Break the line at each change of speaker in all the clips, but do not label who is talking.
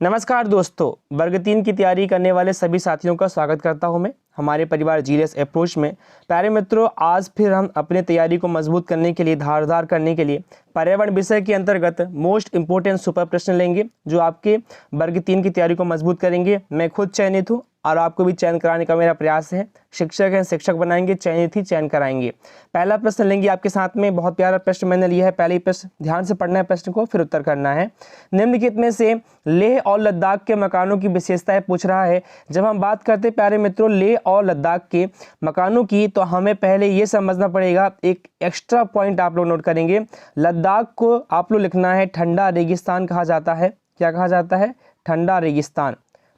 नमस्कार दोस्तों, वर्ग 3 की तैयारी करने वाले सभी साथियों का स्वागत करता हूं मैं हमारे परिवार जीएस अप्रोच में। प्यारे मित्रों, आज फिर हम अपनी तैयारी को मजबूत करने के लिए, धारदार करने के लिए पर्यावरण विषय के अंतर्गत मोस्ट इंपोर्टेंट सुपर प्रश्न लेंगे जो आपके वर्ग 3 की तैयारी को मजबूत करेंगे। मैं खुद चयनित हूँ और आपको भी चयन कराने का मेरा प्रयास है। शिक्षक हैं, शिक्षक बनाएंगे, चयनित ही चयन कराएंगे। पहला प्रश्न लेंगे आपके साथ में, बहुत प्यारा प्रश्न मैंने लिया है। पहले प्रश्न ध्यान से पढ़ना है, प्रश्न को फिर उत्तर करना है। निम्नलिखित में से लेह और लद्दाख के मकानों की विशेषताएं पूछ रहा है। जब हम बात करते प्यारे मित्रों लेह और लद्दाख के मकानों की, तो हमें पहले ये समझना पड़ेगा, एक एक्स्ट्रा पॉइंट आप लोग नोट करेंगे। लद्दाख को आप लोग लिखना है ठंडा रेगिस्तान कहा जाता है। क्या कहा जाता है? ठंडा रेगिस्तान।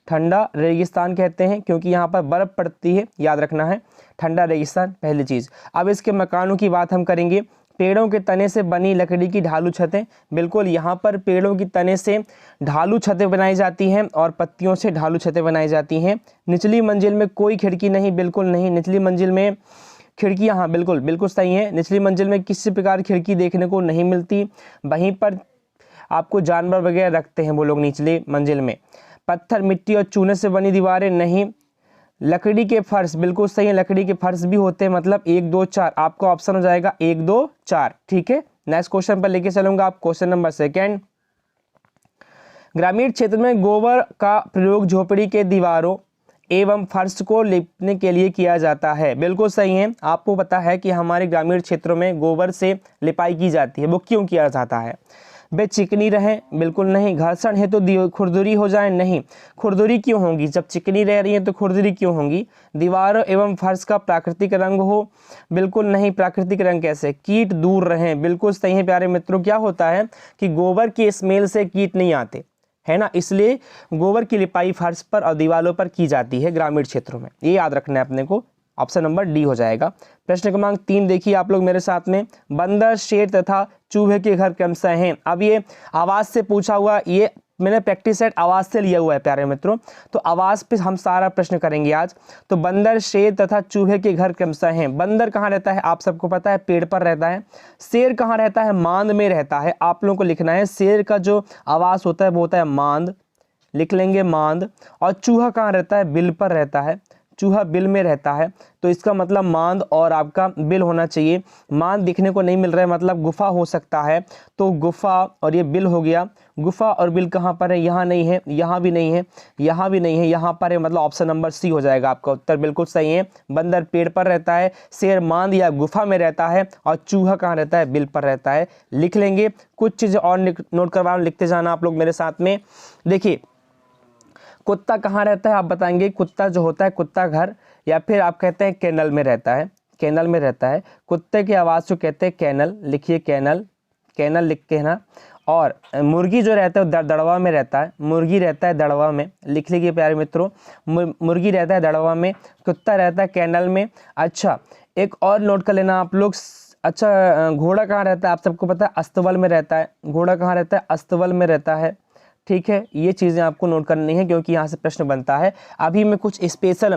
ठंडा रेगिस्तान कहते हैं क्योंकि यहाँ पर बर्फ पड़ती है, याद रखना है, ठंडा रेगिस्तान पहली चीज़। अब इसके मकानों की बात हम करेंगे। पेड़ों के तने से बनी लकड़ी की ढालू छतें, बिल्कुल यहाँ पर पेड़ों की तने से ढालू छतें बनाई जाती हैं और पत्तियों से ढालू छतें बनाई जाती हैं। निचली मंजिल में कोई खिड़की नहीं, बिल्कुल नहीं। निचली मंजिल में खिड़कियाँ, हाँ बिल्कुल बिल्कुल सही है। निचली मंजिल में किसी प्रकार खिड़की देखने को नहीं मिलती। वहीं पर आपको जानवर वगैरह रखते हैं वो लोग निचली मंजिल में। पत्थर, मिट्टी और चूने से बनी दीवारें नहीं। लकड़ी के फर्श, बिल्कुल सही है, लकड़ी के फर्श भी होते हैं। मतलब 1 2 4 आपका ऑप्शन हो जाएगा 1 2 4। ठीक है, नेक्स्ट क्वेश्चन पर लेके चलूंगा आप। क्वेश्चन नंबर 2, ग्रामीण क्षेत्र में गोबर का प्रयोग झोपड़ी के दीवारों एवं फर्श को लिपने के लिए किया जाता है। बिल्कुल सही है। आपको पता है कि हमारे ग्रामीण क्षेत्रों में गोबर से लिपाई की जाती है। वो क्यों किया जाता है? वे चिकनी रहें, बिल्कुल नहीं। घर्षण है तो खुरदुरी हो जाए, नहीं। खुरदुरी क्यों होगी? जब चिकनी रह रही है तो खुरदुरी क्यों होगी? दीवारों एवं फर्श का प्राकृतिक रंग हो, बिल्कुल नहीं। प्राकृतिक रंग कैसे? कीट दूर रहें, बिल्कुल सही है प्यारे मित्रों। क्या होता है कि गोबर की स्मेल से कीट नहीं आते, है ना, इसलिए गोबर की लिपाई फर्श पर और दीवारों पर की जाती है ग्रामीण क्षेत्रों में। ये याद रखना है अपने को। ऑप्शन नंबर डी हो जाएगा। प्रश्न क्रमांक 3 देखिए आप लोग मेरे साथ में। बंदर, शेर तथा चूहे के घर क्रमशः हैं। अब ये आवाज से पूछा हुआ, ये मैंने प्रैक्टिस सेट आवाज से लिया हुआ है प्यारे मित्रों, तो आवाज पे हम सारा प्रश्न करेंगे आज। तो बंदर, शेर तथा चूहे के घर क्रमशः हैं। बंदर कहाँ रहता है? आप सबको पता है, पेड़ पर रहता है। शेर कहाँ रहता है? मांद में रहता है। आप लोगों को लिखना है, शेर का जो आवाज होता है वो होता है मांद, लिख लेंगे मांद। और चूहा कहाँ रहता है? बिल पर रहता है। चूहा बिल में रहता है, तो इसका मतलब मांद और आपका बिल होना चाहिए। मांद दिखने को नहीं मिल रहा है, मतलब गुफा हो सकता है, तो गुफा और ये बिल हो गया। गुफा और बिल कहाँ पर है? यहाँ नहीं है, यहाँ भी नहीं है, यहाँ भी नहीं है, यहाँ पर है, मतलब ऑप्शन नंबर सी हो जाएगा आपका उत्तर। बिल्कुल सही है। बंदर पेड़ पर रहता है, शेर मांद या गुफा में रहता है, और चूहा कहाँ रहता है? बिल पर रहता है। लिख लेंगे। कुछ चीज़ें और नोट करवा, लिखते जाना आप लोग मेरे साथ में। देखिए, कुत्ता कहाँ रहता है? आप बताएंगे। कुत्ता जो होता है, कुत्ता घर, या फिर आप कहते हैं केनल में रहता है। केनल में रहता है। कुत्ते की आवाज़ को कहते हैं कैनल, लिखिए कैनल, कैनल लिख के ना। और मुर्गी जो रहता है दड़वा में रहता है। मुर्गी रहता है दड़वा में, लिख लीजिए प्यारे मित्रों। मुर्गी रहता है दड़वा में, कुत्ता रहता है कैनल में। अच्छा, एक और नोट कर लेना आप लोग। अच्छा, घोड़ा कहाँ रहता है? आप सबको पता है अस्तबल में रहता है। घोड़ा कहाँ रहता है? अस्तबल में रहता है। ठीक है, ये चीज़ें आपको नोट करनी है क्योंकि यहाँ से प्रश्न बनता है। अभी मैं कुछ स्पेशल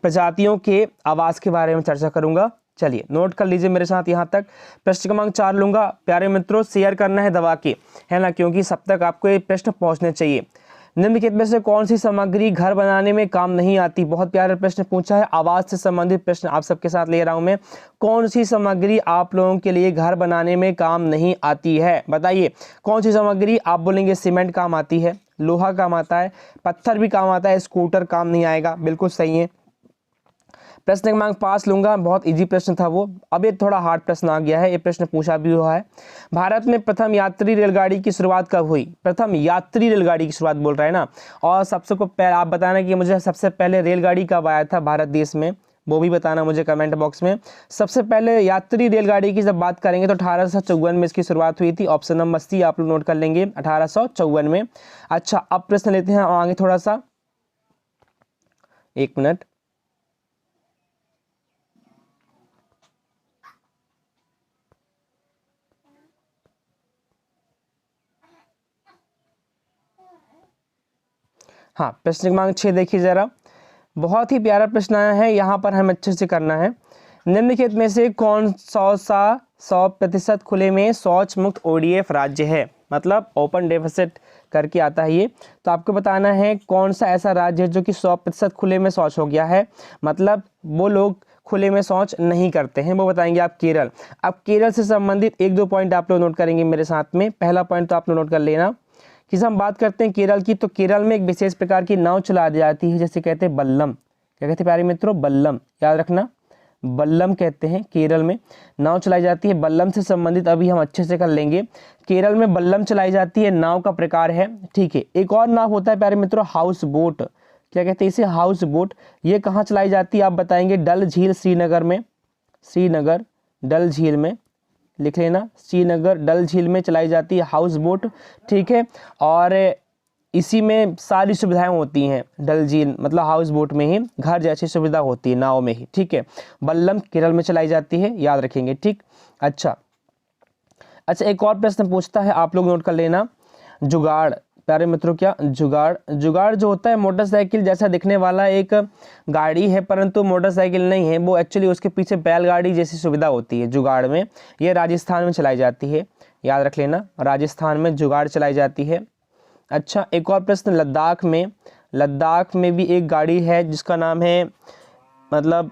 प्रजातियों के आवाज़ के बारे में चर्चा करूँगा। चलिए नोट कर लीजिए मेरे साथ यहाँ तक। प्रश्न क्रमांक 4 लूँगा प्यारे मित्रों, शेयर करना है दबा के, है ना, क्योंकि सब तक आपको ये प्रश्न पहुँचने चाहिए। निम्नलिखित में से कौन सी सामग्री घर बनाने में काम नहीं आती? बहुत प्यारा प्रश्न पूछा है। आवाज से संबंधित प्रश्न आप सबके साथ ले रहा हूं मैं। कौन सी सामग्री आप लोगों के लिए घर बनाने में काम नहीं आती है? बताइए कौन सी सामग्री। आप बोलेंगे सीमेंट काम आती है, लोहा काम आता है, पत्थर भी काम आता है, स्कूटर काम नहीं आएगा। बिल्कुल सही है। प्रश्न क्रमांक 5 लूंगा, बहुत इजी प्रश्न था वो। अब ये थोड़ा हार्ड प्रश्न आ गया है, ये प्रश्न पूछा भी हुआ है। भारत में प्रथम यात्री रेलगाड़ी की शुरुआत कब हुई? प्रथम यात्री रेलगाड़ी की शुरुआत बोल रहा है ना। और सबसे को पहले आप बताना कि मुझे सबसे पहले रेलगाड़ी कब आया था भारत देश में, वो भी बताना मुझे कमेंट बॉक्स में। सबसे पहले यात्री रेलगाड़ी की जब बात करेंगे तो 1854 में इसकी शुरुआत हुई थी। ऑप्शन नंबर सी आप लोग नोट कर लेंगे, 1854 में। अच्छा, अब प्रश्न लेते हैं आगे थोड़ा सा, 1 मिनट। हाँ, प्रश्न क्रमांक 6 देखिए जरा, बहुत ही प्यारा प्रश्न आया है। यहाँ पर हमें अच्छे से करना है। निम्नलिखित में से कौन सा 100% खुले में शौच मुक्त ODF राज्य है? मतलब ओपन डेफिसिट करके आता है ये। तो आपको बताना है कौन सा ऐसा राज्य है जो कि 100% खुले में शौच हो गया है, मतलब वो लोग खुले में शौच नहीं करते हैं, वो बताएंगे आप केरल। अब केरल से संबंधित 1-2 पॉइंट आप लोग नोट करेंगे मेरे साथ में। पहला पॉइंट तो आप लोग नोट कर लेना कि हम बात करते हैं केरल की, तो केरल में एक विशेष प्रकार की नाव चला दी जाती है, जैसे कहते हैं बल्लम। क्या कहते हैं प्यारे मित्रों? बल्लम, याद रखना, बल्लम कहते हैं। केरल में नाव चलाई जाती है। बल्लम से संबंधित अभी हम अच्छे से कर लेंगे। केरल में बल्लम चलाई जाती है, नाव का प्रकार है, ठीक है। एक और नाव होता है प्यारे मित्रों, हाउस बोट। क्या कहते हैं इसे? House boat. ये कहाँ चलाई जाती है आप बताएंगे? डल झील, श्रीनगर में। श्रीनगर डल झील में, लिख लेना, श्रीनगर डल झील में चलाई जाती है हाउस बोट, ठीक है। और इसी में सारी सुविधाएं होती हैं, डल झील मतलब हाउस बोट में ही घर जैसी सुविधा होती है, नाव में ही, ठीक है। बल्लम केरल में चलाई जाती है, याद रखेंगे, ठीक। अच्छा, एक और प्रश्न पूछता है, आप लोग नोट कर लेना, जुगाड़। प्यारे मित्रों क्या? जुगाड़। जुगाड़ जो होता है मोटरसाइकिल जैसा दिखने वाला एक गाड़ी है, परंतु मोटरसाइकिल नहीं है वो, एक्चुअली उसके पीछे बैलगाड़ी जैसी सुविधा होती है जुगाड़ में। ये राजस्थान में चलाई जाती है, याद रख लेना, राजस्थान में जुगाड़ चलाई जाती है। अच्छा, एक और प्रश्न, लद्दाख में। लद्दाख में भी एक गाड़ी है जिसका नाम है, मतलब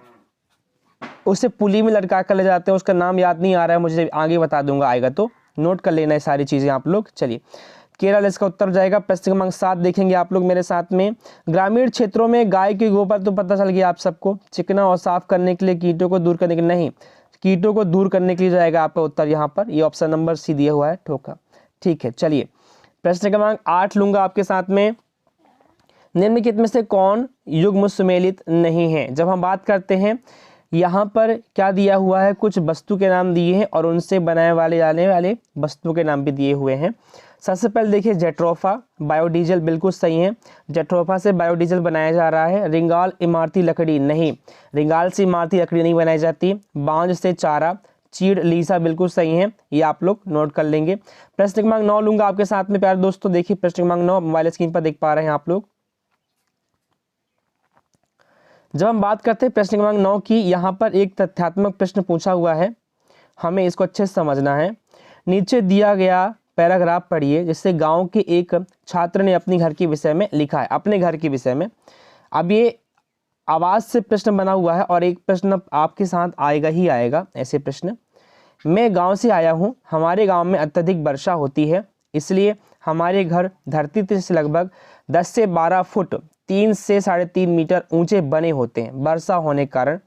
उसे पुली में लटका कर ले जाते हैं, उसका नाम याद नहीं आ रहा है मुझे, आगे बता दूंगा, आएगा तो नोट कर लेना है सारी चीज़ें आप लोग। चलिए, केरल इसका उत्तर जाएगा। प्रश्न क्रमांक 7 देखेंगे आप लोग मेरे साथ में। ग्रामीण क्षेत्रों में गाय के गोबर तो पता चल गया आप सबको, चिकना और साफ करने के लिए, कीटों को दूर करने के लिए नहीं, कीटों को दूर करने के लिए जाएगा आपका उत्तर यहाँ पर। ये ऑप्शन नंबर सी दिया हुआ है, ठोका, ठीक है। चलिए, प्रश्न क्रमांक 8 लूंगा आपके साथ में। निम्नलिखित में से कौन युग्म सुमेलित नहीं है? जब हम बात करते हैं यहाँ पर क्या दिया हुआ है, कुछ वस्तु के नाम दिए हैं और उनसे बनाए जाने वाले वस्तुओं के नाम भी दिए हुए हैं। सबसे पहले देखिए, जेट्रोफा, बायोडीजल, बिल्कुल सही है, जेट्रोफा से बायोडीजल बनाया जा रहा है। रिंगाल इमारती लकड़ी, नहीं, रिंगाल से इमारती लकड़ी नहीं बनाई जाती। बांज से चारा, चीड़, लीसा, बिल्कुल सही है, ये आप लोग नोट कर लेंगे। प्रश्न क्रमांक 9 लूंगा आपके साथ में प्यारे दोस्तों। देखिए प्रश्न क्रमांक 9 मोबाइल स्क्रीन पर देख पा रहे हैं आप लोग। जब हम बात करते हैं प्रश्न क्रमांक 9 की, यहाँ पर एक तथ्यात्मक प्रश्न पूछा हुआ है, हमें इसको अच्छे से समझना है। नीचे दिया गया पैराग्राफ पढ़िए, जिससे गांव के एक छात्र ने अपने घर के विषय में लिखा है, अपने घर के विषय में। अब ये आवाज से प्रश्न बना हुआ है और एक प्रश्न आपके साथ आएगा ही आएगा, ऐसे प्रश्न। मैं गांव से आया हूं, हमारे गांव में अत्यधिक वर्षा होती है, इसलिए हमारे घर धरती से लगभग 10 से 12 फुट 3 से 3.5 मीटर ऊंचे बने होते हैं। वर्षा होने के कारण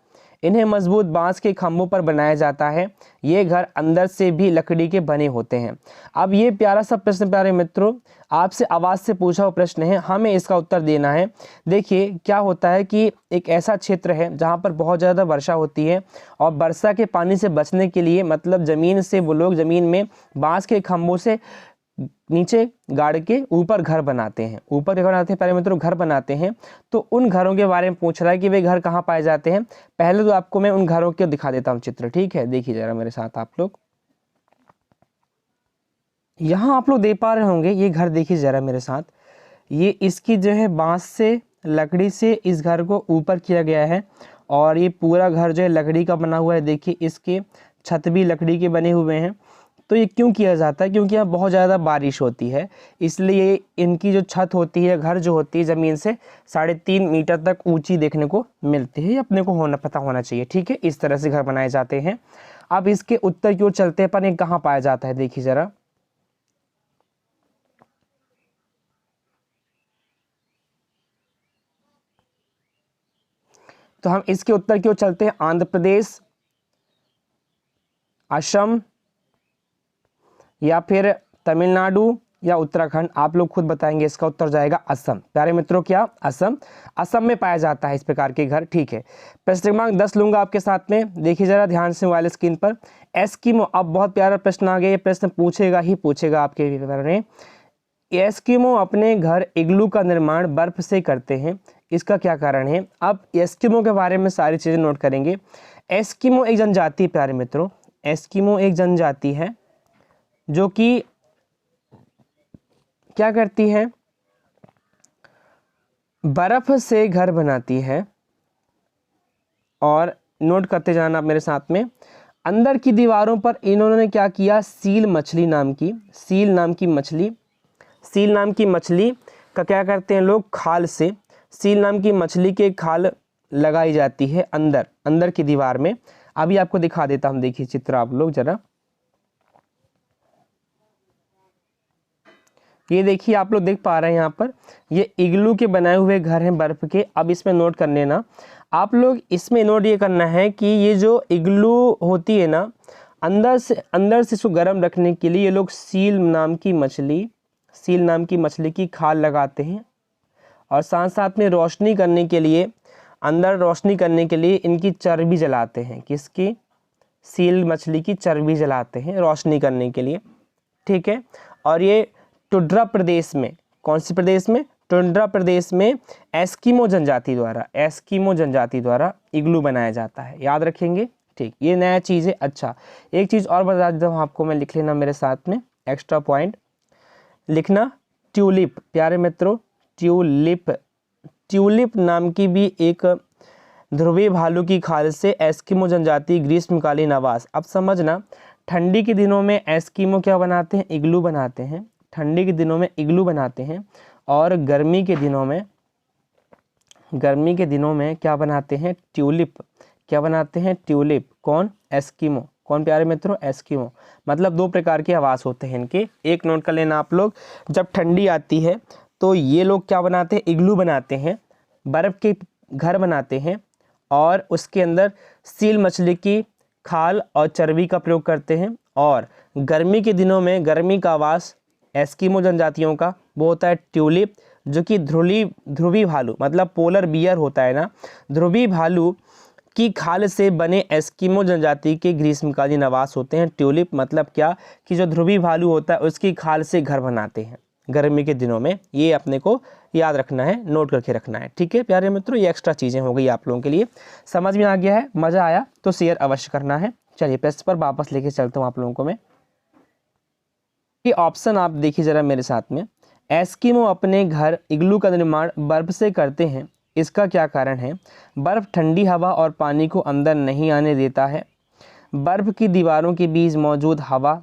इन्हें मजबूत बांस के खंभों पर बनाया जाता है। ये घर अंदर से भी लकड़ी के बने होते हैं। अब ये प्यारा सा प्रश्न प्यारे मित्रों, आपसे आवाज़ से पूछा हुआ प्रश्न है, हमें इसका उत्तर देना है। देखिए क्या होता है कि एक ऐसा क्षेत्र है जहाँ पर बहुत ज़्यादा वर्षा होती है और वर्षा के पानी से बचने के लिए, मतलब ज़मीन से वो लोग ज़मीन में बांस के खंभों से नीचे गाड़ के ऊपर घर बनाते हैं, ऊपर घर बनाते हैं प्यारे मित्रों, घर बनाते हैं। तो उन घरों के बारे में पूछ रहा है कि वे घर कहाँ पाए जाते हैं। पहले तो आपको मैं उन घरों को दिखा देता हूँ चित्र, ठीक है, देखिए जरा मेरे साथ आप लोग। यहाँ आप लोग देख पा रहे होंगे ये घर, देखिए जरा मेरे साथ, ये इसकी जो है बांस से, लकड़ी से इस घर को ऊपर किया गया है और ये पूरा घर जो है लकड़ी का बना हुआ है। देखिए इसके छत भी लकड़ी के बने हुए हैं। तो ये क्यों किया जाता है? क्योंकि यहाँ बहुत ज़्यादा बारिश होती है, इसलिए इनकी जो छत होती है, घर जो होती है, ज़मीन से 3.5 मीटर तक ऊंची देखने को मिलती है। ये अपने को पता होना चाहिए, ठीक है। इस तरह से घर बनाए जाते हैं। अब इसके उत्तर की ओर चलते हैं, पर ये कहाँ पाया जाता है, देखिए ज़रा। तो हम इसके उत्तर की ओर चलते हैं, आंध्र प्रदेश, असम या फिर तमिलनाडु या उत्तराखंड, आप लोग खुद बताएंगे। इसका उत्तर जाएगा असम। प्यारे मित्रों क्या? असम। असम में पाया जाता है इस प्रकार के घर, ठीक है। प्रश्न क्रमांक 10 लूंगा आपके साथ में, देखिए जरा ध्यान से मोबाइल स्क्रीन पर। एस्किमो, अब बहुत प्यारा प्रश्न आ गया, ये प्रश्न पूछेगा ही पूछेगा आपके पेपर में। एस्किमो अपने घर इग्लू का निर्माण बर्फ से करते हैं, इसका क्या कारण है? अब एस्किमो के बारे में सारी चीज़ें नोट करेंगे। एस्किमो एक जनजाति है प्यारे मित्रों, एस्किमो एक जनजाति है जो कि क्या करती है, बर्फ से घर बनाती है। और नोट करते जाना आप मेरे साथ में, अंदर की दीवारों पर इन्होंने क्या किया, सील नाम की मछली, सील नाम की मछली का क्या करते हैं लोग, खाल से, सील नाम की मछली के खाल लगाई जाती है अंदर की दीवार में। अभी आपको दिखा देता हूं, देखिए चित्र आप लोग जरा, ये देखिए आप लोग देख पा रहे हैं यहाँ पर, ये इग्लू के बनाए हुए घर हैं बर्फ के। अब इसमें नोट कर लेना आप लोग, इसमें नोट ये करना है कि ये जो इग्लू होती है ना, अंदर से इसको गर्म रखने के लिए ये लोग सील नाम की मछली की खाल लगाते हैं, और साथ साथ में रोशनी करने के लिए, अंदर रोशनी करने के लिए इनकी चर्बी जलाते हैं। किसकी, सील मछली की चर्बी जलाते हैं रोशनी करने के लिए, ठीक है। और ये टुंड्रा प्रदेश में, कौन सी प्रदेश में, टुंड्रा प्रदेश में एस्किमो जनजाति द्वारा इग्लू बनाया जाता है, याद रखेंगे, ठीक। ये नया चीज़ है। अच्छा, एक चीज़ और बता देता हूँ आपको मैं, लिख लेना मेरे साथ में, एक्स्ट्रा पॉइंट लिखना, ट्यूलिप, प्यारे मित्रों, ट्यूलिप नाम की भी एक ध्रुवीय भालू की खाल से एस्किमो जनजाति ग्रीष्मकालीन आवास। अब समझना, ठंडी के दिनों में एस्किमो क्या बनाते हैं, इग्लू बनाते हैं, ठंडी के दिनों में इग्लू बनाते हैं, और गर्मी के दिनों में क्या बनाते हैं, ट्यूलिप। कौन, एस्किमो, कौन प्यारे मित्रों, एस्किमो। मतलब दो प्रकार के आवास होते हैं इनके, एक नोट कर लेना आप लोग। जब ठंडी आती है तो ये लोग क्या बनाते हैं, इग्लू बनाते हैं, बर्फ़ के घर बनाते हैं, और उसके अंदर सील मछली की खाल और चर्बी का प्रयोग करते हैं। और गर्मी के दिनों में गर्मी का आवास एस्किमो जनजातियों का वो होता है ट्यूलिप, जो कि ध्रुवी भालू मतलब पोलर बियर होता है ना, ध्रुवी भालू की खाल से बने एस्किमो जनजाति के ग्रीष्मकालीन आवास होते हैं। ट्यूलिप मतलब क्या, कि जो ध्रुवी भालू होता है उसकी खाल से घर बनाते हैं गर्मी के दिनों में। ये अपने को याद रखना है, नोट करके रखना है, ठीक है प्यारे मित्रों। ये एक्स्ट्रा चीज़ें हो गई आप लोगों के लिए, समझ में आ गया है, मज़ा आया तो शेयर अवश्य करना है। चलिए प्रश्न पर वापस लेके चलता हूँ आप लोगों को मैं। ये ऑप्शन आप देखिए ज़रा मेरे साथ में, एस्किमो अपने घर इग्लू का निर्माण बर्फ़ से करते हैं, इसका क्या कारण है। बर्फ़ ठंडी हवा और पानी को अंदर नहीं आने देता है। बर्फ़ की दीवारों के बीच मौजूद हवा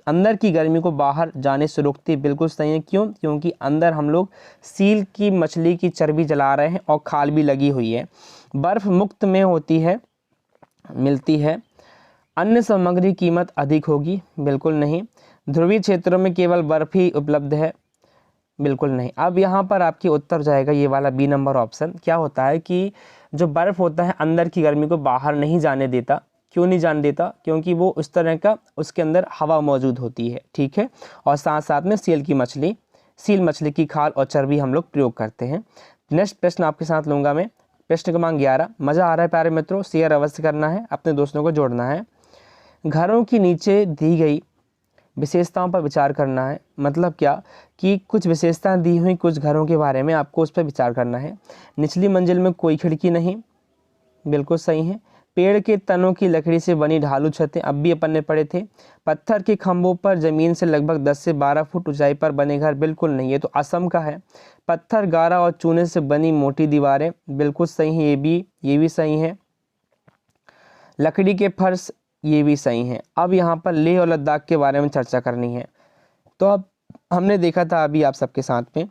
अंदर की गर्मी को बाहर जाने से रोकती है। बिल्कुल सही है, क्यों, क्योंकि अंदर हम लोग सील की मछली की चर्बी जला रहे हैं और खाल भी लगी हुई है। बर्फ़ मुक्त में मिलती है, अन्य सामग्री कीमत अधिक होगी। बिल्कुल नहीं। ध्रुवीय क्षेत्रों में केवल बर्फ ही उपलब्ध है। बिल्कुल नहीं। अब यहाँ पर आपके उत्तर जाएगा ये वाला बी नंबर ऑप्शन। क्या होता है कि जो बर्फ़ होता है अंदर की गर्मी को बाहर नहीं जाने देता। क्यों नहीं जाने देता, क्योंकि वो उस तरह का उसके अंदर हवा मौजूद होती है, ठीक है। और साथ साथ में सील मछली की खाल और चर्बी हम लोग प्रयोग करते हैं। नेक्स्ट प्रश्न आपके साथ लूँगा मैं, प्रश्न क्रमांक 11। मज़ा आ रहा है प्यारे मित्रों, शेयर अवश्य करना है, अपने दोस्तों को जोड़ना है। घरों की नीचे दी गई विशेषताओं पर विचार करना है। मतलब क्या, कि कुछ विशेषताएं दी हुई कुछ घरों के बारे में आपको उस पर विचार करना है। निचली मंजिल में कोई खिड़की नहीं, बिल्कुल सही है। पेड़ के तनों की लकड़ी से बनी ढालू छतें, अब भी अपन ने पढ़े थे। पत्थर के खंभों पर जमीन से लगभग 10 से 12 फुट ऊंचाई पर बने घर, बिल्कुल नहीं, ये तो असम का है। पत्थर, गारा और चूने से बनी मोटी दीवारें, बिल्कुल सही है, ये भी सही है। लकड़ी के फर्श, ये भी सही है। अब यहाँ पर लेह और लद्दाख के बारे में चर्चा करनी है। तो अब हमने देखा था अभी आप सबके साथ में,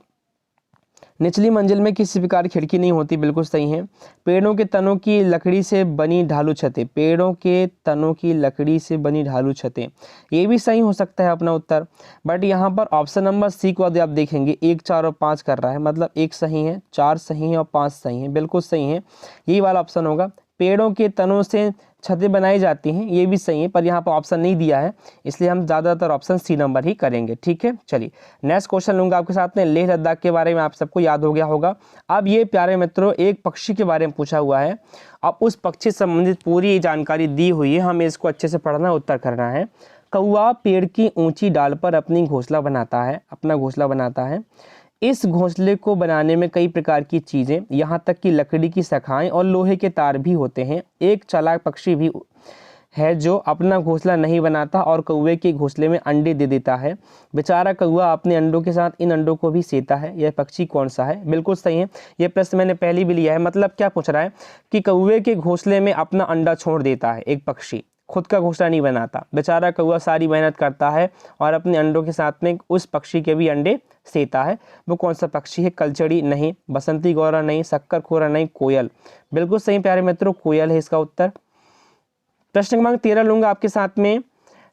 निचली मंजिल में किसी प्रकार की खिड़की नहीं होती, बिल्कुल सही है। पेड़ों के तनों की लकड़ी से बनी ढालू छतें, पेड़ों के तनों की लकड़ी से बनी ढालू छतें, ये भी सही हो सकता है अपना उत्तर। बट यहाँ पर ऑप्शन नंबर सी को यदि आप देखेंगे 1, 4 और 5 कर रहा है, मतलब 1 सही है, 4 सही है और 5 सही है, बिल्कुल सही है, यही वाला ऑप्शन होगा। पेड़ों के तनों से छतें बनाई जाती हैं, ये भी सही है, पर यहाँ पर ऑप्शन नहीं दिया है, इसलिए हम ज़्यादातर ऑप्शन सी नंबर ही करेंगे, ठीक है। चलिए नेक्स्ट क्वेश्चन लूँगा आपके साथ में। लेह लद्दाख के बारे में आप सबको याद हो गया होगा। अब ये प्यारे मित्रों एक पक्षी के बारे में पूछा हुआ है, अब उस पक्षी से संबंधित पूरी जानकारी दी हुई है, हमें इसको अच्छे से पढ़ना, उत्तर करना है। कौवा पेड़ की ऊँची डाल पर अपना घोंसला बनाता है। इस घोंसले को बनाने में कई प्रकार की चीज़ें, यहाँ तक कि लकड़ी की शाखाएं और लोहे के तार भी होते हैं। एक चालाक पक्षी भी है जो अपना घोंसला नहीं बनाता और कौवे के घोंसले में अंडे दे देता है। बेचारा कौवा अपने अंडों के साथ इन अंडों को भी सेता है। यह पक्षी कौन सा है? बिल्कुल सही है, यह प्रश्न मैंने पहले भी लिया है। मतलब क्या पूछ रहा है कि कौवे के घोंसले में अपना अंडा छोड़ देता है एक पक्षी, खुद का घोंसला नहीं बनाता। बेचारा कौआ सारी मेहनत करता है और अपने अंडों के साथ में उस पक्षी के भी अंडे सेता है। वो कौन सा पक्षी है? कलचड़ी नहीं, बसंती गौरा नहीं, शक्करखोरा नहीं, कोयल। बिल्कुल सही प्यारे मित्रों, कोयल है इसका उत्तर। प्रश्न क्रमांक 13 लूंगा आपके साथ में,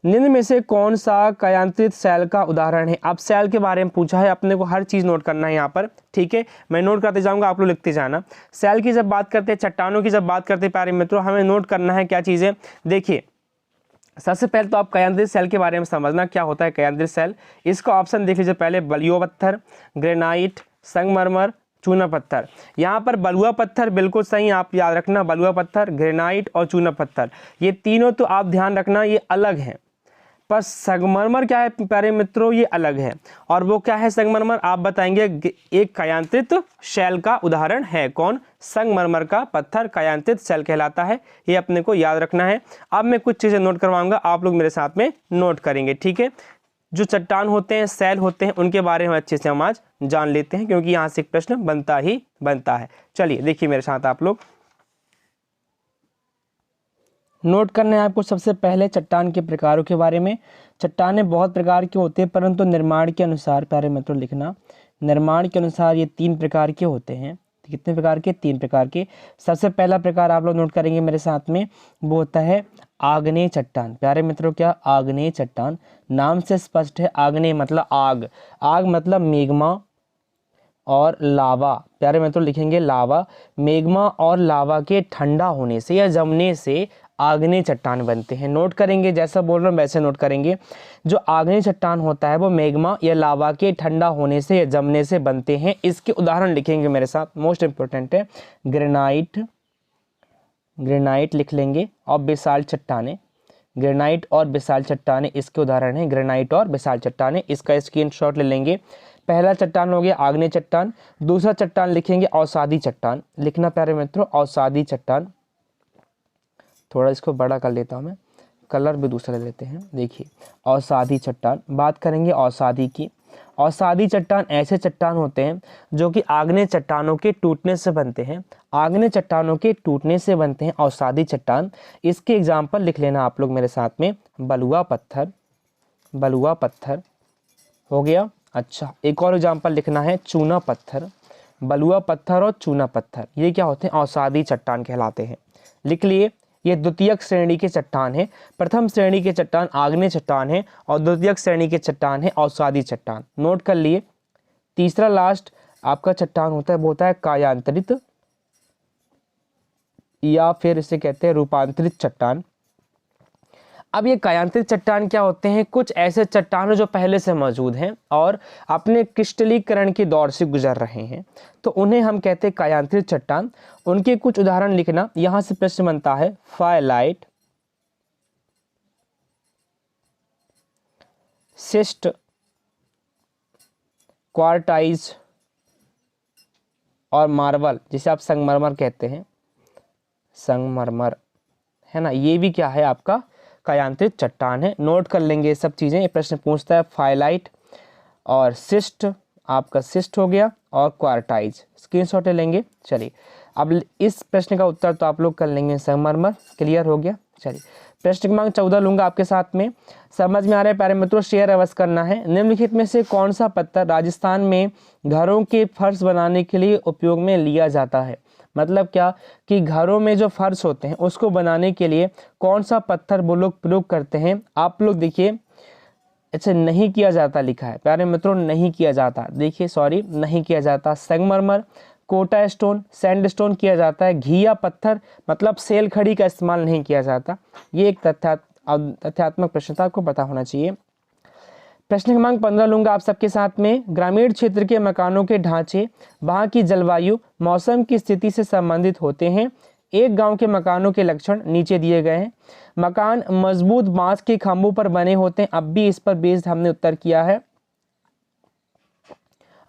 निम्न में से कौन सा कायांतरित सेल का उदाहरण है? अब सेल के बारे में पूछा है, अपने को हर चीज नोट करना है यहाँ पर, ठीक है। मैं नोट करते जाऊंगा, आप लोग लिखते जाना। सेल की जब बात करते हैं, चट्टानों की जब बात करते हैं प्यारे मित्रों, हमें नोट करना है क्या चीजें। देखिए, सबसे पहले तो आप कायांतरित सेल के बारे में समझना क्या होता है कायांतरित सेल। इसका ऑप्शन देख लीजिए पहले, बलुआ पत्थर, ग्रेनाइट, संगमरमर, चूना पत्थर। यहाँ पर बलुआ पत्थर बिल्कुल सही, आप याद रखना, बलुआ पत्थर, ग्रेनाइट और चूना पत्थर, ये तीनों तो आप ध्यान रखना ये अलग हैं। पर संगमरमर क्या है प्यारे मित्रों? ये अलग है। और वो क्या है संगमरमर? आप बताएंगे। एक कायांतरित शैल का उदाहरण है। कौन? संगमरमर का पत्थर कायांतरित शैल कहलाता है। ये अपने को याद रखना है। अब मैं कुछ चीजें नोट करवाऊंगा, आप लोग मेरे साथ में नोट करेंगे, ठीक है। जो चट्टान होते हैं, शैल होते हैं, उनके बारे में अच्छे से हम आज जान लेते हैं, क्योंकि यहाँ से एक प्रश्न बनता ही बनता है। चलिए देखिए मेरे साथ आप लोग नोट करना है आपको। सबसे पहले चट्टान के प्रकारों के बारे में। चट्टानें बहुत प्रकार के होते हैं, परंतु निर्माण के अनुसार प्यारे मित्रों लिखना, निर्माण के अनुसार ये 3 प्रकार के होते हैं। कितने प्रकार के? 3 प्रकार के। सबसे पहला प्रकार आप लोग नोट करेंगे मेरे साथ में, वो होता है आग्नेय चट्टान। प्यारे मित्रों क्या? आग्नेय चट्टान। नाम से स्पष्ट है, आग्नेय मतलब आग, आग मतलब मेग्मा और लावा। प्यारे मित्रों लिखेंगे लावा। मेग्मा और लावा के ठंडा होने से या जमने से आग्नेय चट्टान बनते हैं। नोट करेंगे, जैसा बोल रहा हूँ वैसे नोट करेंगे। जो आग्नेय चट्टान होता है वो मेग्मा या लावा के ठंडा होने से या जमने से बनते हैं। इसके उदाहरण लिखेंगे मेरे साथ, मोस्ट इंपोर्टेंट है ग्रेनाइट, ग्रेनाइट लिख लेंगे, और बेसाल्ट चट्टानें। ग्रेनाइट और बेसाल्ट चट्टानें इसके उदाहरण हैं, ग्रेनाइट और बेसाल्ट चट्टानें। इसका स्क्रीनशॉट ले लेंगे। पहला चट्टान हो गया आग्नेय चट्टान। दूसरा चट्टान लिखेंगे अवसादी चट्टान। लिखना प्यारे मित्रों, अवसादी चट्टान। थोड़ा इसको बड़ा कर लेता हूँ मैं, कलर भी दूसरा ले लेते हैं। देखिए अवसादी चट्टान, बात करेंगे अवसादी की। अवसादी चट्टान ऐसे चट्टान होते हैं जो कि आग्नेय चट्टानों के टूटने से बनते हैं। आग्नेय चट्टानों के टूटने से बनते हैं अवसादी चट्टान। इसके एग्जाम्पल लिख लेना आप लोग मेरे साथ में, बलुआ पत्थर, बलुआ पत्थर हो गया। अच्छा, एक और एग्जाम्पल लिखना है चूना पत्थर। बलुआ पत्थर और चूना पत्थर ये क्या होते हैं? अवसादी चट्टान कहलाते हैं। लिख लिए, ये द्वितीयक श्रेणी के चट्टान है। प्रथम श्रेणी के चट्टान आग्नेय चट्टान है और द्वितीयक श्रेणी के चट्टान है अवसादी चट्टान। नोट कर लिए। तीसरा लास्ट आपका चट्टान होता है, वो होता है कायांतरित, या फिर इसे कहते हैं रूपांतरित चट्टान। अब ये कायांतरित चट्टान क्या होते हैं? कुछ ऐसे चट्टान जो पहले से मौजूद हैं और अपने क्रिस्टलीकरण के दौर से गुजर रहे हैं, तो उन्हें हम कहते हैं कायांतरित चट्टान। उनके कुछ उदाहरण लिखना। यहां से प्रश्न बनता है फायलाइट, सिस्ट, क्वार्टाइज और मार्बल, जिसे आप संगमरमर कहते हैं, संगमरमर है ना। ये भी क्या है? आपका कायांतरित चट्टान है। नोट कर लेंगे ये सब चीज़ें। ये प्रश्न पूछता है फाइलाइट और सिस्ट, आपका सिस्ट हो गया, और क्वार्टाइज। स्क्रीनशॉट ले लेंगे। चलिए अब इस प्रश्न का उत्तर तो आप लोग कर लेंगे संगमरमर। क्लियर हो गया। चलिए प्रश्न क्रमांक 14 लूंगा आपके साथ में। समझ में आ रहा है प्यारे मित्रों? शेयर अवश्य करना है। निम्नलिखित में से कौन सा पत्थर राजस्थान में घरों के फर्श बनाने के लिए उपयोग में लिया जाता है? मतलब क्या कि घरों में जो फर्श होते हैं उसको बनाने के लिए कौन सा पत्थर वो लोग प्रयोग करते हैं? आप लोग देखिए, अच्छा नहीं किया जाता लिखा है प्यारे मित्रों, नहीं किया जाता। देखिए सॉरी, नहीं किया जाता। संगमरमर, कोटा स्टोन, सैंडस्टोन किया जाता है। घिया पत्थर मतलब सेल खड़ी का इस्तेमाल नहीं किया जाता। ये एक तथ्यात्मक प्रश्न था, आपको पता होना चाहिए। प्रश्न क्रमांक 15 लूंगा आप सबके साथ में। ग्रामीण क्षेत्र के मकानों के ढांचे वहां की जलवायु, मौसम की स्थिति से संबंधित होते हैं। एक गांव के मकानों के लक्षण नीचे दिए गए हैं। मकान मजबूत बांस के खंभों पर बने होते हैं। अब भी इस पर बेस्ड हमने उत्तर किया है।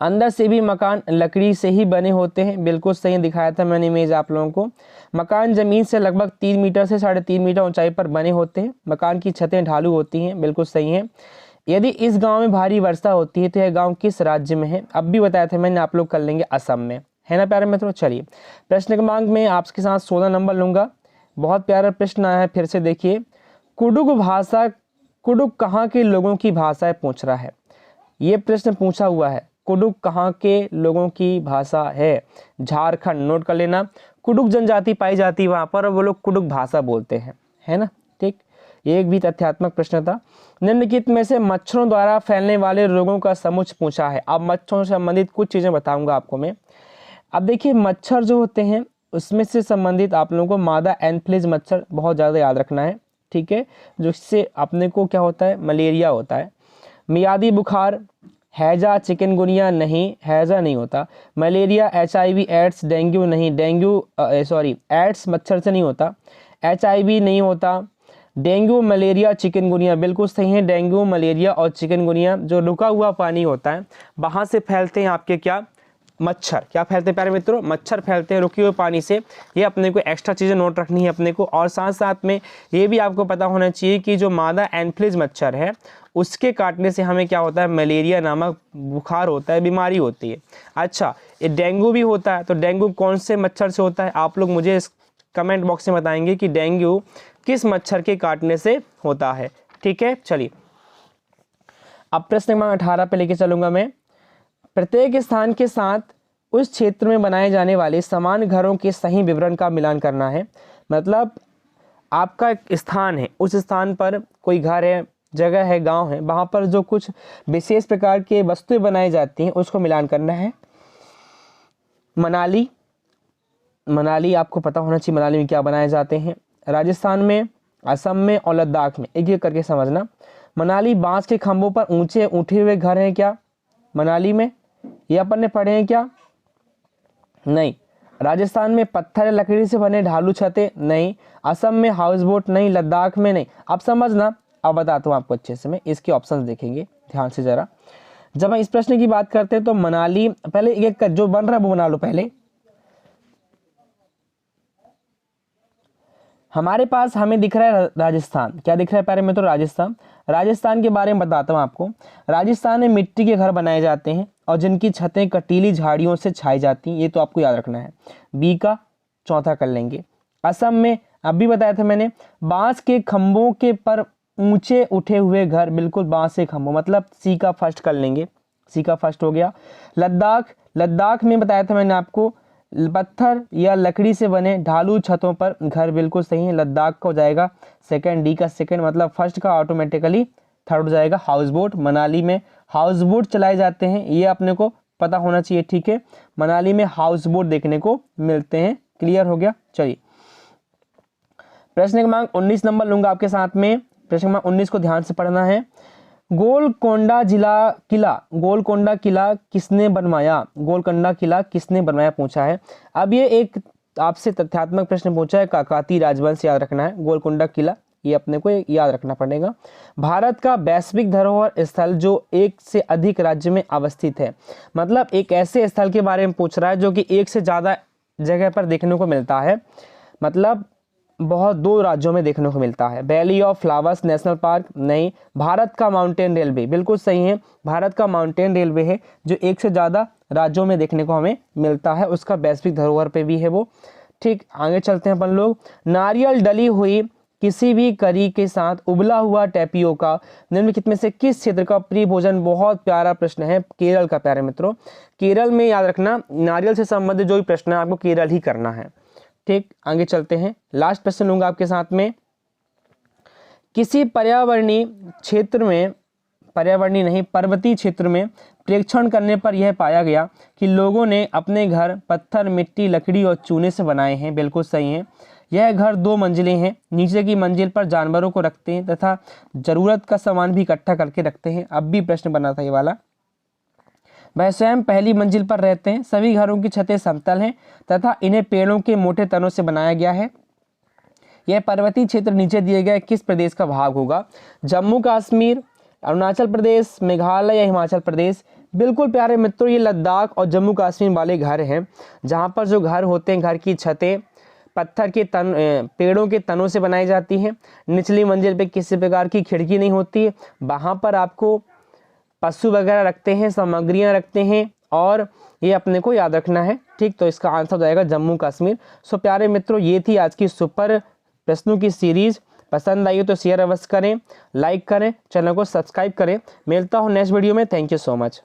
अंदर से भी मकान लकड़ी से ही बने होते हैं। बिल्कुल सही दिखाया था मैंने इमेज आप लोगों को। मकान जमीन से लगभग 3 मीटर से 3.5 मीटर ऊंचाई पर बने होते हैं। मकान की छतें ढालू होती हैं। बिल्कुल सही है। यदि इस गांव में भारी वर्षा होती है तो यह गांव किस राज्य में है? अब भी बताया था मैंने, आप लोग कर लेंगे असम में, है ना प्यारे मित्रों। चलिए प्रश्न क्रमांक में आपके साथ 16 नंबर लूंगा। बहुत प्यारा प्रश्न आया है, फिर से देखिए। कुडुख भाषा, कुडुख कहाँ के लोगों की भाषा है पूछ रहा है, ये प्रश्न पूछा हुआ है। कुडुख कहाँ के लोगों की भाषा है? झारखंड, नोट कर लेना। कुडुख जनजाति पाई जाती है वहाँ पर और वो लोग कुडुख भाषा बोलते हैं, है ना। ठीक, ये एक भी तथ्यात्मक प्रश्न था। निम्नलिखित में से मच्छरों द्वारा फैलने वाले रोगों का समुच्च पूछा है। अब मच्छरों से संबंधित कुछ चीज़ें बताऊंगा आपको मैं। अब देखिए मच्छर जो होते हैं उसमें से संबंधित आप लोगों को मादा एनफ्लूएंजा मच्छर बहुत ज़्यादा याद रखना है, ठीक है, जिससे अपने को क्या होता है, मलेरिया होता है। मियादी बुखार, हैजा, चिकनगुनिया नहीं, हैजा नहीं होता। मलेरिया, HIV, एड्स, डेंगू नहीं, डेंगू एड्स मच्छर से नहीं होता। HIV नहीं होता। डेंगू, मलेरिया, चिकनगुनिया बिल्कुल सही है। डेंगू, मलेरिया और चिकनगुनिया जो रुका हुआ पानी होता है वहाँ से फैलते हैं आपके क्या, मच्छर। क्या फैलते हैं प्यारे मित्रों, मच्छर फैलते हैं रुके हुए पानी से। ये अपने को एक्स्ट्रा चीज़ें नोट रखनी है अपने को। और साथ साथ में ये भी आपको पता होना चाहिए कि जो मादा एनफ्लूएंजा मच्छर है उसके काटने से हमें क्या होता है, मलेरिया नामक बुखार होता है, बीमारी होती है। अच्छा, ये डेंगू भी होता है, तो डेंगू कौन से मच्छर से होता है, आप लोग मुझे इस कमेंट बॉक्स में बताएंगे कि डेंगू किस मच्छर के काटने से होता है। ठीक है, चलिए अब प्रश्न नंबर 18 पे लेके चलूंगा मैं। प्रत्येक स्थान के साथ उस क्षेत्र में बनाए जाने वाले समान घरों के सही विवरण का मिलान करना है। मतलब आपका एक स्थान है, उस स्थान पर कोई घर है, जगह है, गांव है, वहाँ पर जो कुछ विशेष प्रकार के वस्तुएं बनाई जाती हैं उसको मिलान करना है। मनाली, मनाली आपको पता होना चाहिए मनाली में क्या बनाए जाते हैं। राजस्थान में, असम में और लद्दाख में, एक एक करके समझना। मनाली बांस के खंभों पर ऊंचे उठे हुए घर हैं क्या मनाली में, ये अपन ने पढ़े हैं क्या, नहीं। राजस्थान में पत्थर या लकड़ी से बने ढालू छतें, नहीं। असम में हाउस बोट, नहीं। लद्दाख में नहीं। अब समझना, अब बताता हूँ आपको अच्छे से, मैं इसके ऑप्शंस देखेंगे ध्यान से जरा। जब हम इस प्रश्न की बात करते हैं तो मनाली, पहले एक जो बन रहा है वो बना लो पहले। हमारे पास हमें दिख रहा है राजस्थान, क्या दिख रहा है प्यारे में, तो राजस्थान। राजस्थान के बारे में बताता हूँ आपको। राजस्थान में मिट्टी के घर बनाए जाते हैं और जिनकी छतें कटीली झाड़ियों से छाई जाती हैं, ये तो आपको याद रखना है। बी का चौथा कर लेंगे। असम में अभी बताया था मैंने, बांस के खंभों के पर ऊंचे उठे हुए घर, बिल्कुल बांस के खंभों, मतलब सी का फर्स्ट कर लेंगे, सी का फर्स्ट हो गया। लद्दाख, लद्दाख में बताया था मैंने आपको, पत्थर या लकड़ी से बने ढालू छतों पर घर, बिल्कुल सही है। लद्दाख का हो जाएगा सेकंड, डी का सेकंड, मतलब फर्स्ट का ऑटोमेटिकली थर्ड हो जाएगा। हाउस बोट, मनाली में हाउस बोट चलाए जाते हैं, ये अपने को पता होना चाहिए, ठीक है। मनाली में हाउस बोट देखने को मिलते हैं, क्लियर हो गया। चलिए प्रश्न क्रमांक 19 नंबर लूंगा आपके साथ में। प्रश्न क्रमांक 19 को ध्यान से पढ़ना है। गोलकोंडा किला, गोलकोंडा किला किसने बनवाया, गोलकोंडा किला किसने बनवाया पूछा है। अब ये एक आपसे तथ्यात्मक प्रश्न पूछा है, काकतीय राजवंश याद रखना है। गोलकोंडा किला ये अपने को याद रखना पड़ेगा। भारत का वैश्विक धरोहर स्थल जो एक से अधिक राज्य में अवस्थित है, मतलब एक ऐसे स्थल के बारे में पूछ रहा है जो कि एक से ज़्यादा जगह पर देखने को मिलता है, मतलब बहुत दो राज्यों में देखने को मिलता है। Valley of flowers national park, नहीं। भारत का माउंटेन रेलवे, बिल्कुल सही है, भारत का माउंटेन रेलवे है जो एक से ज़्यादा राज्यों में देखने को हमें मिलता है, उसका वैश्विक धरोहर पे भी है वो। ठीक, आगे चलते हैं अपन लोग। नारियल डली हुई किसी भी करी के साथ उबला हुआ टैपियोका निम्नलिखित में से किस क्षेत्र का प्रिय भोजन, बहुत प्यारा प्रश्न है, केरल का प्यारे मित्रों। केरल में याद रखना, नारियल से संबंधित जो भी प्रश्न है आपको केरल ही करना है। ठीक, आगे चलते हैं, लास्ट प्रश्न लूंगा आपके साथ में। किसी पर्यावरणीय क्षेत्र में, पर्यावरणीय नहीं पर्वतीय क्षेत्र में प्रेक्षण करने पर यह पाया गया कि लोगों ने अपने घर पत्थर, मिट्टी, लकड़ी और चूने से बनाए हैं, बिल्कुल सही है। यह घर 2 मंजिलें हैं, नीचे की मंजिल पर जानवरों को रखते हैं तथा जरूरत का सामान भी इकट्ठा करके रखते हैं। अब भी प्रश्न बना था ये वाला। वह स्वयं पहली मंजिल पर रहते हैं। सभी घरों की छतें समतल हैं तथा इन्हें पेड़ों के मोटे तनों से बनाया गया है। यह पर्वतीय क्षेत्र नीचे दिए गए किस प्रदेश का भाग होगा, जम्मू कश्मीर, अरुणाचल प्रदेश, मेघालय या हिमाचल प्रदेश। बिल्कुल प्यारे मित्रों, ये लद्दाख और जम्मू कश्मीर वाले घर हैं जहाँ पर जो घर होते हैं, घर की छतें पत्थर के पेड़ों के तनों से बनाई जाती हैं। निचली मंजिल पे किसी प्रकार की खिड़की नहीं होती है, वहाँ पर आपको पशु वगैरह रखते हैं, सामग्रियाँ रखते हैं, और ये अपने को याद रखना है। ठीक, तो इसका आंसर हो जाएगा जम्मू कश्मीर। सो प्यारे मित्रों, ये थी आज की सुपर प्रश्नों की सीरीज। पसंद आई हो तो शेयर अवश्य करें, लाइक करें, चैनल को सब्सक्राइब करें। मिलता हूँ नेक्स्ट वीडियो में। Thank you so much.